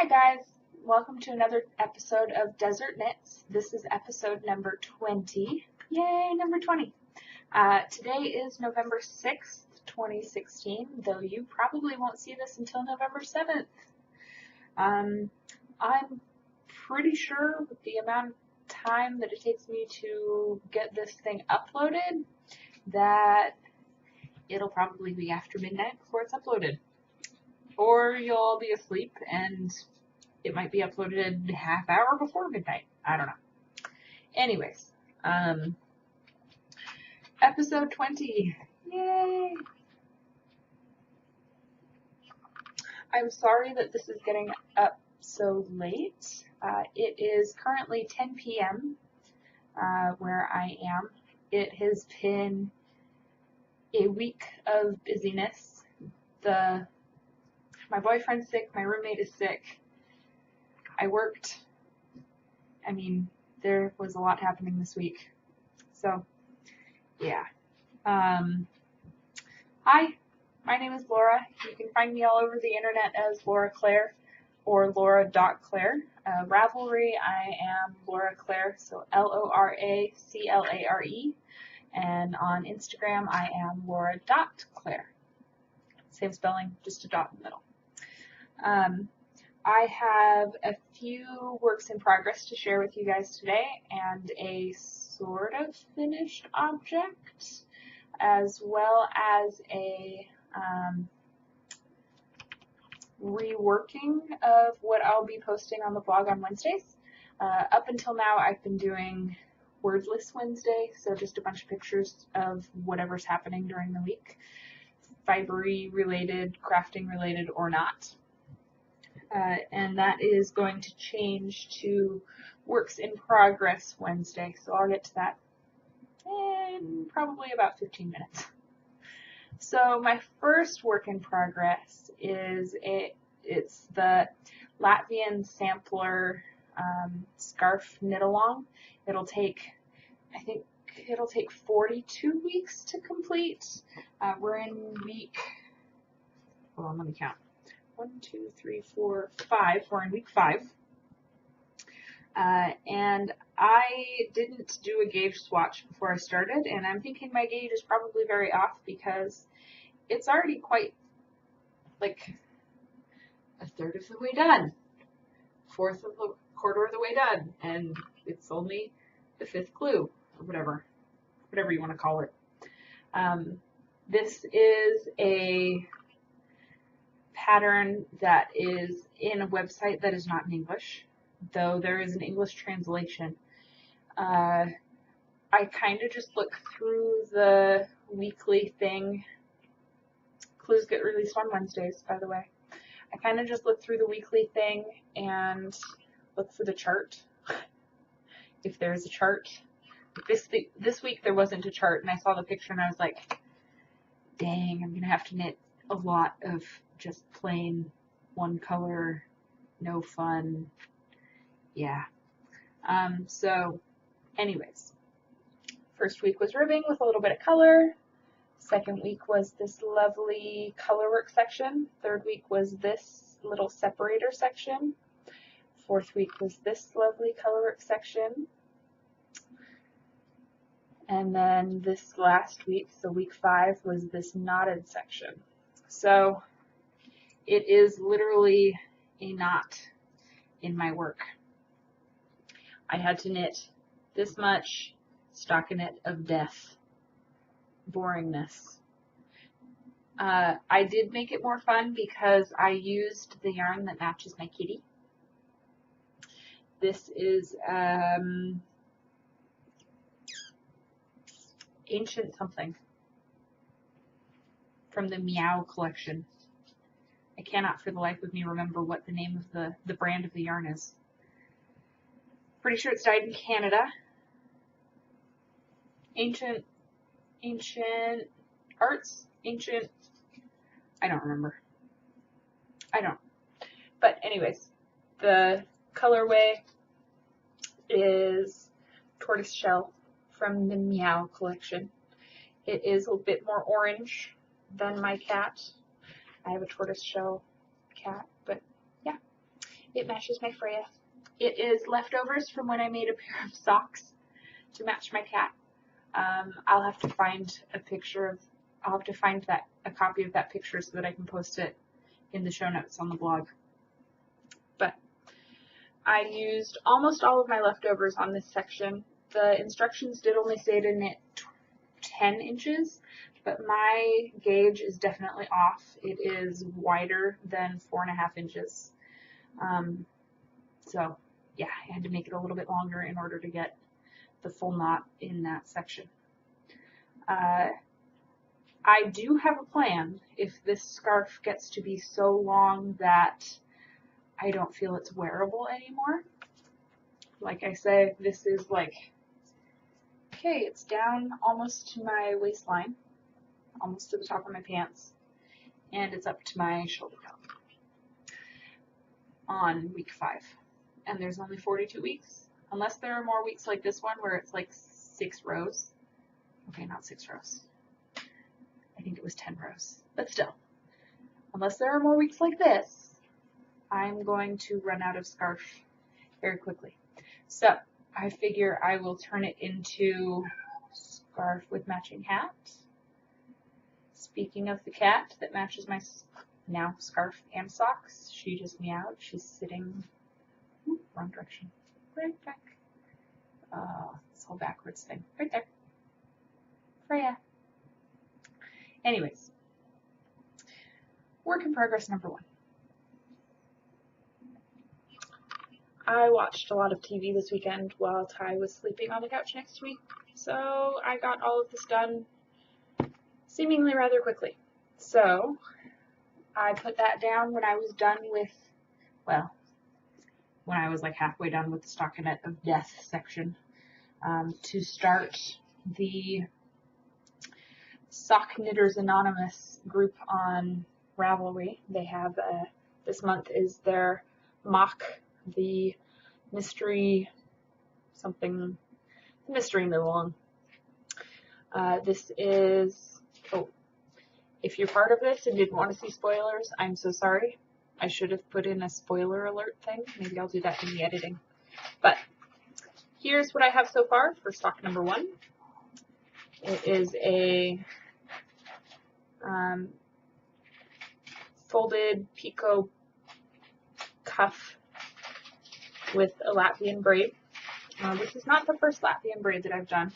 Hi guys, welcome to another episode of Desert Knits. This is episode number 20. Yay, number 20. Today is November 6th, 2016, though you probably won't see this until November 7th. I'm pretty sure with the amount of time that it takes me to get this thing uploaded that it'll probably be after midnight before it's uploaded. Or you'll all be asleep and it might be uploaded a half hour before midnight. I don't know. Anyways, episode 20. Yay! I'm sorry that this is getting up so late. It is currently 10 p.m. Where I am. It has been a week of busyness. My boyfriend's sick, my roommate is sick. I worked. There was a lot happening this week. So, yeah. Hi, my name is Laura. You can find me all over the internet as loraclare or lora.clare. Ravelry, I am loraclare, so loraclare. And on Instagram, I am lora.clare. Same spelling, just a dot in the middle. I have a few works in progress to share with you guys today and a sort of finished object, as well as a reworking of what I'll be posting on the blog on Wednesdays. Up until now, I've been doing Wordless Wednesday, so just a bunch of pictures of whatever's happening during the week, fibery related, crafting related, or not. And that is going to change to Works in Progress Wednesday, so I'll get to that in probably about 15 minutes. So my first work in progress is it's the Latvian sampler scarf knit along. I think it'll take 42 weeks to complete. We're in week, hold on, let me count. 1, 2, 3, 4, 5. We're in week 5. And I didn't do a gauge swatch before I started, and I'm thinking my gauge is probably very off because it's already quite like a third of the way done, quarter of the way done, and it's only the 5th glue, or whatever you want to call it. This is a pattern that is in a website that is not in English, though there is an English translation. I kind of just look through the weekly thing. Clues get released on Wednesdays, by the way. I kind of just look through the weekly thing and look for the chart, if there's a chart. This week there wasn't a chart, and I saw the picture and I was like, dang, I'm going to have to knit a lot of just plain one color, no fun. Yeah. So anyways, first week was ribbing with a little bit of color. Second week was this lovely colorwork section. Third week was this little separator section. Fourth week was this lovely colorwork section. And then this last week, so week 5, was this knotted section. So it is literally a knot in my work. I had to knit this much stockinette of death. Boringness. I did make it more fun because I used the yarn that matches my kitty. This is Ancient something from the Meow collection. I cannot for the life of me remember what the name of the brand of the yarn is. Pretty sure it's dyed in Canada. Ancient Arts? I don't remember. But anyways, the colorway is Tortoise Shell from the Meow collection. It is a bit more orange than my cat. I have a tortoise shell cat, but yeah. It matches my Freya. It is leftovers from when I made a pair of socks to match my cat. I'll have to find a copy of that picture so that I can post it in the show notes on the blog. But I used almost all of my leftovers on this section. The instructions did only say to knit 10 inches, but my gauge is definitely off. It is wider than 4.5 inches. So yeah, I had to make it a little bit longer in order to get the full knot in that section. I do have a plan if this scarf gets to be so long that I don't feel it's wearable anymore. Like I said, this is like, okay, it's down almost to my waistline, almost to the top of my pants, and it's up to my shoulder top on week 5. And there's only 42 weeks, unless there are more weeks like this one where it's like 6 rows. Okay, not 6 rows. I think it was 10 rows, but still, unless there are more weeks like this, I'm going to run out of scarf very quickly. So I figure I will turn it into scarf with matching hat. Speaking of the cat that matches my now scarf and socks, she just meowed. She's sitting, wrong direction, right back. This whole backwards thing, right there. Freya. Anyways, work in progress number 1. I watched a lot of TV this weekend while Ty was sleeping on the couch next to me, so I got all of this done seemingly rather quickly. So I put that down when I was done with, well, when I was like halfway done with the stockinette of death section, to start the Sock Knitters Anonymous group on Ravelry. They have, this month is their mock, the mystery something, mystery Milong. This is, if you're part of this and didn't want to see spoilers, I'm so sorry. I should have put in a spoiler alert thing. Maybe I'll do that in the editing. But here's what I have so far for stock number 1. It is a folded picot cuff with a Latvian braid. This is not the first Latvian braid that I've done.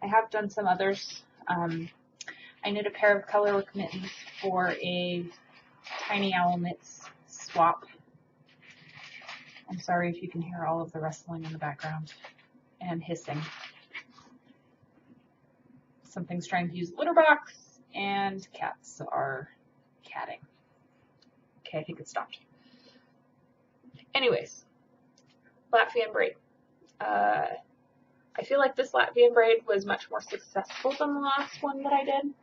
I have done some others. I knit a pair of colorwork mittens for a Tiny Owl Knits swap. I'm sorry if you can hear all of the rustling in the background and hissing. Something's trying to use a litter box, and cats are catting. Okay, I think it stopped. Anyways, Latvian braid. I feel like this Latvian braid was much more successful than the last one that I did.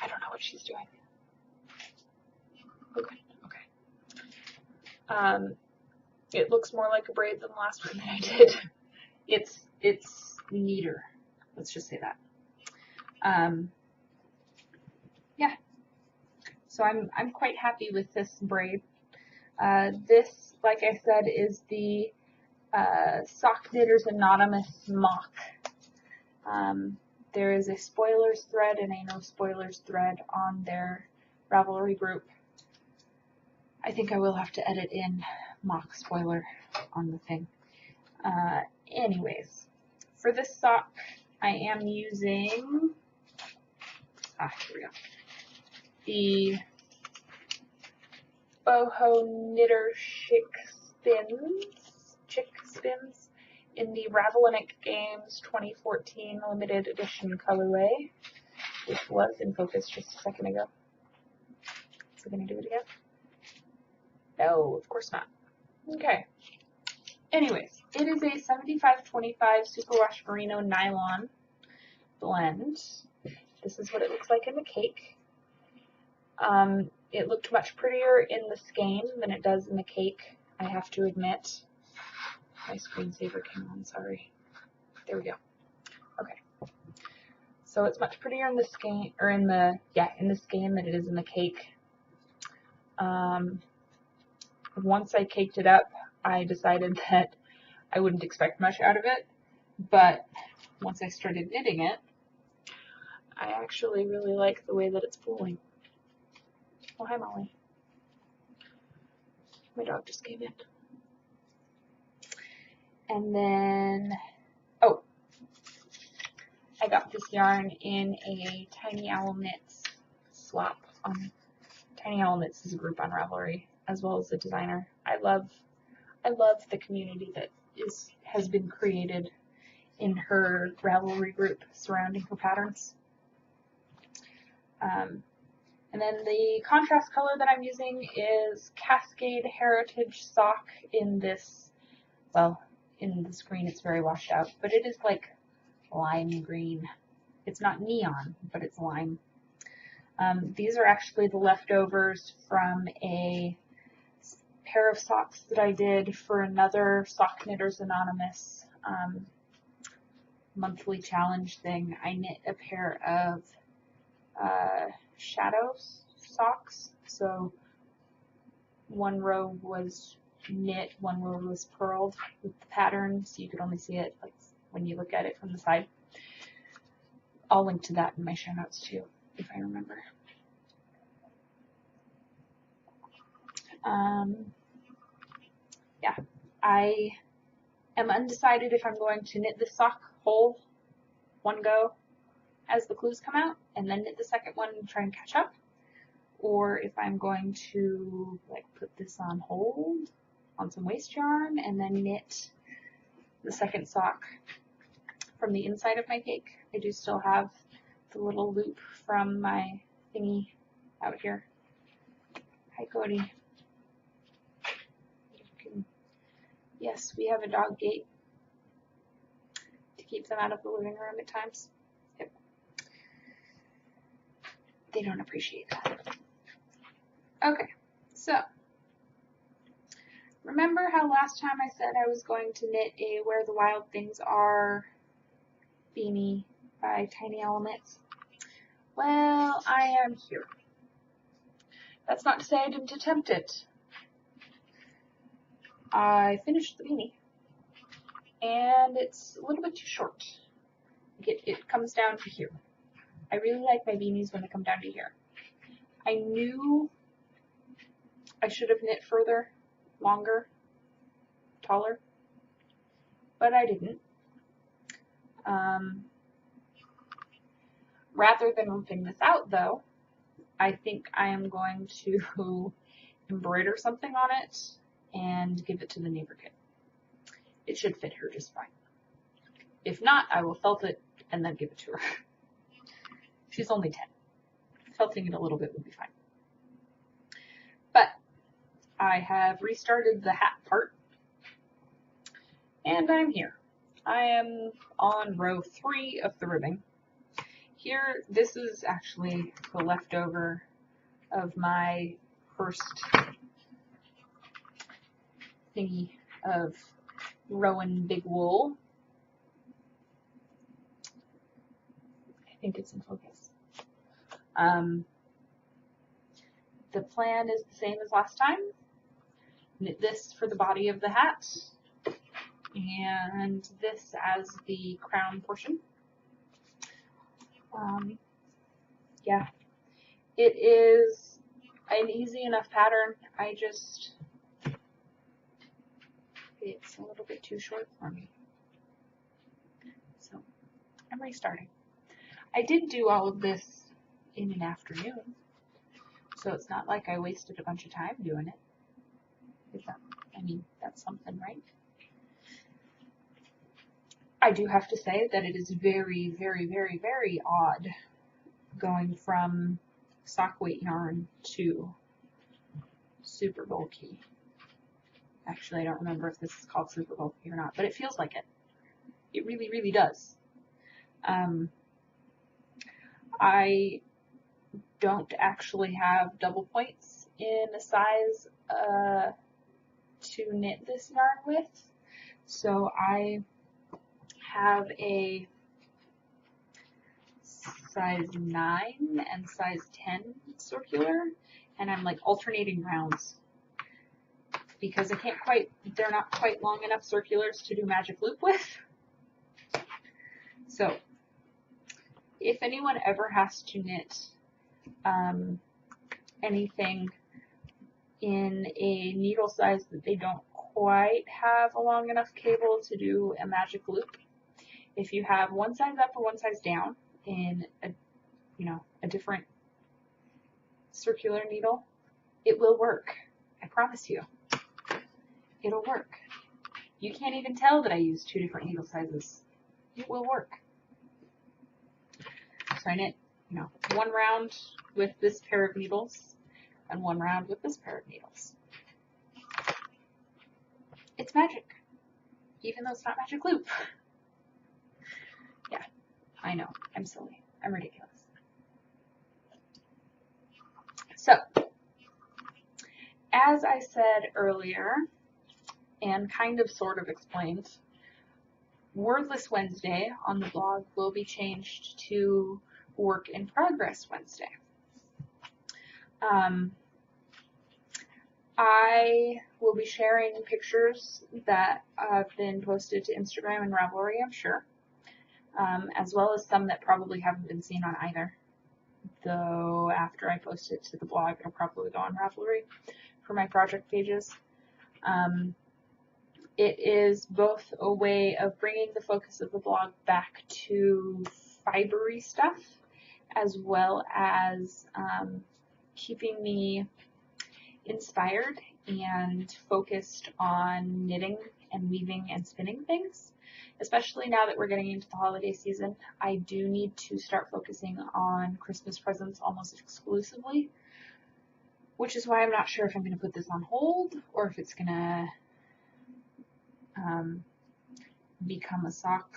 I don't know what she's doing. Okay, okay. It looks more like a braid than the last one that I did. It's neater. Let's just say that. Yeah. So I'm quite happy with this braid. This, like I said, is the Sock Knitters Anonymous mock. There is a spoilers thread and a no spoilers thread on their Ravelry group. I think I will have to edit in mock spoiler on the thing. Anyways, for this sock, I am using, here we go, the Boho Knitter Chick Spins in the Ravelry Games 2014 limited edition colorway, which was in focus just a second ago. Is it going to do it again? No, of course not. Okay. Anyways, it is a 75-25 superwash merino nylon blend. This is what it looks like in the cake. It looked much prettier in the skein than it does in the cake, I have to admit. My screensaver came on, sorry. There we go. Okay. So it's much prettier in the skein, or in the skein than it is in the cake. once I caked it up, I decided that I wouldn't expect much out of it, but once I started knitting it, I actually really like the way that it's pulling. Oh, hi Molly. My dog just came in. And then, oh, I got this yarn in a Tiny Owl Knits swap. Tiny Owl Knits is a group on Ravelry, as well as the designer. I love the community that has been created in her Ravelry group surrounding her patterns. And then the contrast color that I'm using is Cascade Heritage Sock in this, well, in this green it's very washed out, but it is like lime green. It's not neon, but it's lime. These are actually the leftovers from a pair of socks that I did for another Sock Knitters Anonymous monthly challenge thing. I knit a pair of shadows socks. So one row was knit, one row was purled with the pattern, so you could only see it like when you look at it from the side. I'll link to that in my show notes too, if I remember. Yeah, I am undecided if I'm going to knit the sock whole one go as the clues come out, and then knit the second one and try and catch up, or if I'm going to like put this on hold on some waste yarn and then knit the second sock from the inside of my cake. I do still have the little loop from my thingy out here. Hi Cody. Yes, we have a dog gate to keep them out of the living room at times. Yep. They don't appreciate that. Okay, so remember how last time I said I was going to knit a Where the Wild Things Are beanie by Tiny Owl Knits? Well, I am here. That's not to say I didn't attempt it. I finished the beanie, and it's a little bit too short. It comes down to here. I really like my beanies when they come down to here. I knew I should have knit further, longer, taller, but I didn't. Rather than ripping this out though, I think I am going to embroider something on it and give it to the neighbor kid. It should fit her just fine. If not, I will felt it and then give it to her. She's only 10. Felting it a little bit would be fine. But I have restarted the hat part, and I'm here. I am on row 3 of the ribbing. Here, this is actually the leftover of my first thingy of Rowan Big Wool. I think it's in focus. The plan is the same as last time. Knit this for the body of the hat, and this as the crown portion. Yeah, it is an easy enough pattern. It's a little bit too short for me. So I'm restarting. I did do all of this in an afternoon, so it's not like I wasted a bunch of time doing it. I mean, that's something, right? I do have to say that it is very, very, very, very odd going from sock weight yarn to super bulky. Actually, I don't remember if this is called super bulky or not, but it feels like it. It really, really does. I don't actually have double points in a size to knit this yarn with, so I have a size 9 and size 10 circular, and I'm like alternating rounds. because they're not quite long enough circulars to do magic loop with. So if anyone ever has to knit anything in a needle size that they don't quite have a long enough cable to do a magic loop, if you have one size up or one size down in a different circular needle, it will work. I promise you. It'll work. You can't even tell that I use 2 different needle sizes. It will work. So I knit, one round with this pair of needles and one round with this pair of needles. It's magic, even though it's not magic loop. Yeah, I know. I'm silly. I'm ridiculous. So, as I said earlier, and kind of sort of explained, Wordless Wednesday on the blog will be changed to Work in Progress Wednesday. I will be sharing pictures that have been posted to Instagram and Ravelry, I'm sure, as well as some that probably haven't been seen on either. Though after I post it to the blog, it'll probably go on Ravelry for my project pages. It is both a way of bringing the focus of the blog back to fibery stuff, as well as keeping me inspired and focused on knitting and weaving and spinning things. Especially now that we're getting into the holiday season, I do need to start focusing on Christmas presents almost exclusively, which is why I'm not sure if I'm going to put this on hold or if it's going to become a sock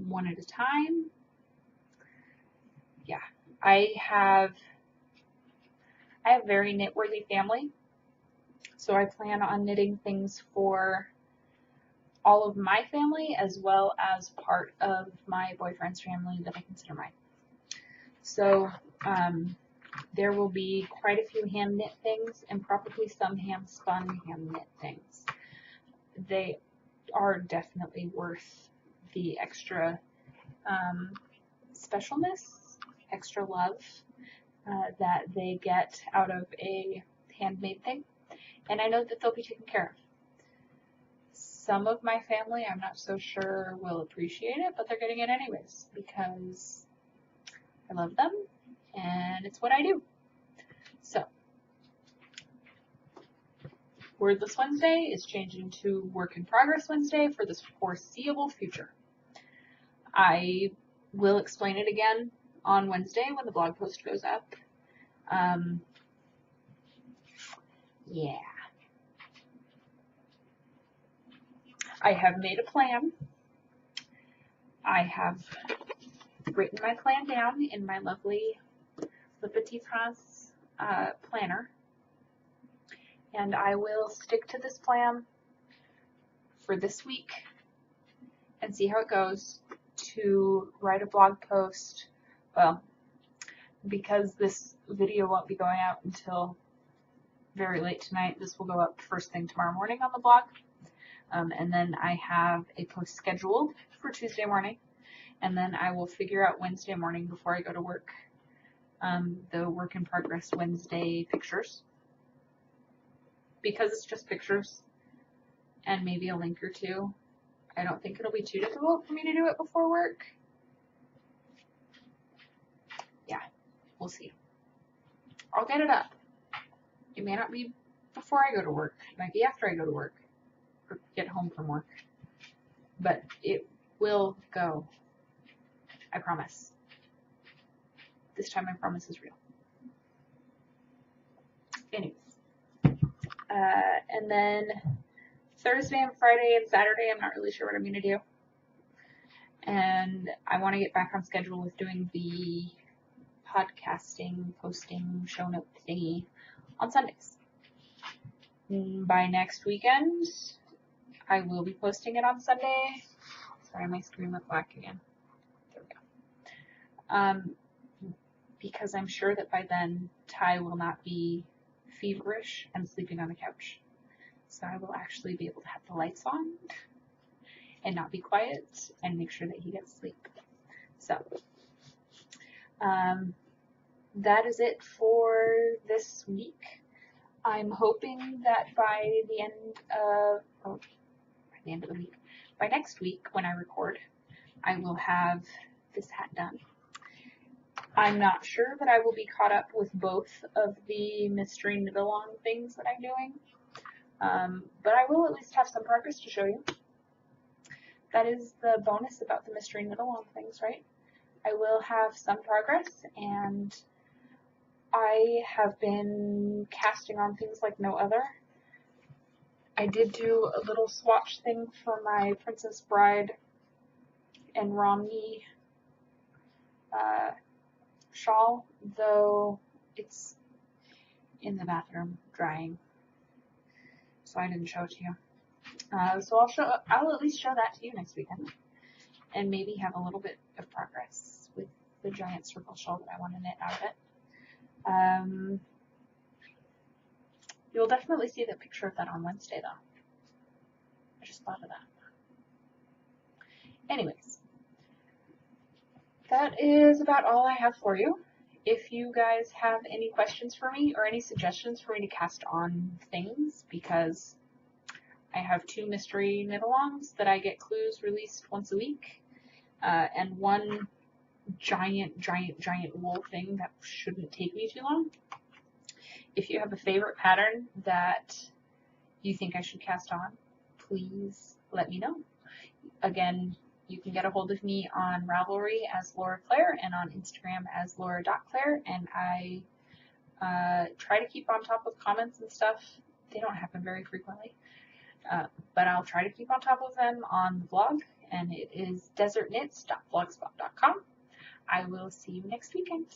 one at a time. Yeah, I have very knit-worthy family, so I plan on knitting things for all of my family as well as part of my boyfriend's family that I consider mine. So there will be quite a few hand knit things and probably some hand spun hand knit things. They are definitely worth the extra specialness, extra love that they get out of a handmade thing, and I know that they'll be taken care of. Some of my family, I'm not so sure will appreciate it, but they're getting it anyways because I love them and it's what I do. So, Wordless Wednesday is changing to Work in Progress Wednesday for the foreseeable future. I will explain it again on Wednesday when the blog post goes up. Yeah. I have made a plan. I have written my plan down in my lovely Le Petit France planner. And I will stick to this plan for this week and see how it goes to write a blog post. Well, because this video won't be going out until very late tonight, this will go up first thing tomorrow morning on the blog. And then I have a post scheduled for Tuesday morning. And then I will figure out Wednesday morning before I go to work the Work in Progress Wednesday pictures. Because it's just pictures and maybe a link or two, I don't think it'll be too difficult for me to do it before work. Yeah, we'll see. I'll get it up. It may not be before I go to work. It might be after I go to work or get home from work. But it will go. I promise. This time my promise is real. Anyways. And then Thursday and Friday and Saturday, I'm not really sure what I'm going to do. And I want to get back on schedule with doing the podcasting, posting, show note thingy on Sundays. By next weekend, I will be posting it on Sunday. Sorry, my screen went black again. There we go. Because I'm sure that by then, Ty will not be feverish and sleeping on the couch. so I will actually be able to have the lights on and not be quiet and make sure that he gets sleep. So that is it for this week. I'm hoping that by the end of the week, by next week when I record, I will have this hat done. I'm not sure that I will be caught up with both of the mystery knit-along things that I'm doing, but I will at least have some progress to show you. That is the bonus about the mystery knit-along things, right? I will have some progress, and I have been casting on things like no other. I did do a little swatch thing for my Princess Bride and Romney shawl, though it's in the bathroom drying, so I didn't show it to you. So I'll at least show that to you next weekend, and maybe have a little bit of progress with the giant circle shawl that I want to knit out of it. You'll definitely see the picture of that on Wednesday, though. I just thought of that. Anyways, that is about all I have for you. If you guys have any questions for me or any suggestions for me to cast on things, because I have 2 mystery knit-alongs that I get clues released once a week, and 1 giant wool thing that shouldn't take me too long. If you have a favorite pattern that you think I should cast on, please let me know. Again, you can get a hold of me on Ravelry as loraclare and on Instagram as lora.clare, and I try to keep on top of comments and stuff. They don't happen very frequently, but I'll try to keep on top of them on the blog, and it is desertknits.blogspot.com. I will see you next weekend.